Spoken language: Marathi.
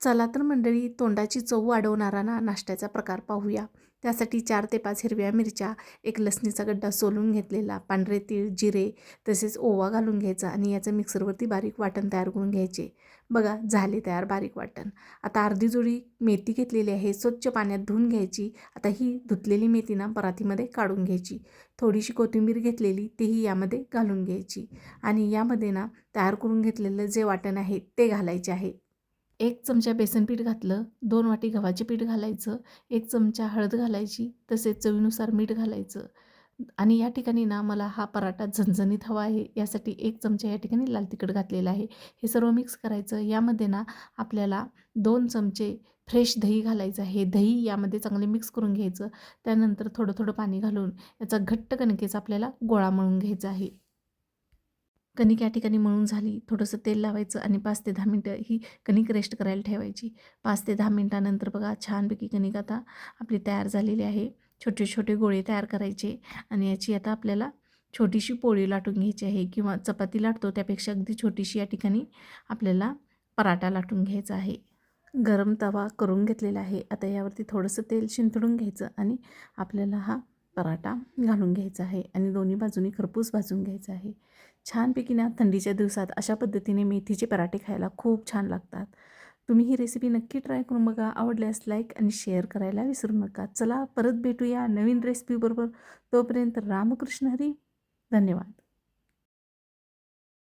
चला तर मंडळी, तोंडाची चव वाढवणारा नाश्त्याचा प्रकार पाहूया. त्यासाठी 4 ते 5 हिरव्या मिरच्या, एक लसणीचा गड्डा सोलून घेतलेला, पांढरे तीळ, जिरे तसेच ओवा घालून घ्यायचा आणि याचं मिक्सरवरती बारीक वाटण तयार करून घ्यायचे. बघा झाले तयार बारीक वाटण. आता अर्धी जुडी मेथी घेतलेली आहे, स्वच्छ पाण्यात धुवून घ्यायची. आता ही धुतलेली मेथी परातीमध्ये काढून घ्यायची. थोडीशी कोथिंबीर घेतलेली तीही यामध्ये घालून घ्यायची आणि यामध्ये तयार करून घेतलेलं जे वाटण आहे ते घालायचे आहे. 1 चमचा बेसन पीठ घातलं, 2 वाटी गव्हाचे पीठ घालायचं, 1 चमचा हळद घालायची, तसेच चवीनुसार मीठ घालायचं. आणि या ठिकाणी मला हा पराठा झणझणीत हवा आहे, यासाठी 1 चमचा या ठिकाणी लाल तिखट घातलेलं आहे. हे सर्व मिक्स करायचं. यामध्ये आपल्याला 2 चमचे फ्रेश दही घालायचं आहे. दही यामध्ये चांगले मिक्स करून घ्यायचं. त्यानंतर थोडं थोडं पाणी घालून याचा घट्ट कणकेचा आपल्याला गोळा मळून घ्यायचा आहे. कणिक या ठिकाणी मळून झाली, थोडंसं तेल लावायचं आणि 5 ते 10 मिनटं ही कणिक रेस्ट करायला ठेवायची. 5 ते 10 मिनटानंतर बघा छानपैकी कणिक आता आपली तयार झालेली आहे. छोटे छोटे गोळे तयार करायचे आणि याची आता आपल्याला छोटीशी पोळी लाटून घ्यायची आहे किंवा चपाती लाटतो त्यापेक्षा अगदी छोटीशी या ठिकाणी आपल्याला पराठा लाटून घ्यायचा आहे. गरम तवा करून घेतलेला आहे. आता यावरती थोडंसं तेल शिंतडून घ्यायचं आणि आपल्याला हा पराठा घालून घ्यायचा आहे आणि दोन्ही बाजूनी खरपूस भाजून घ्यायचा आहे. छानपैकी थंडीच्या दिवसात अशा पद्धतीने मेथीचे पराठे खायला खूप छान लागतात. तुम्ही ही रेसिपी नक्की ट्राय करून बघा. आवडल्यास लाईक आणि शेअर करायला विसरू नका. चला परत भेटूया नवीन रेसिपीबरोबर. तोपर्यंत रामकृष्ण हरी. धन्यवाद.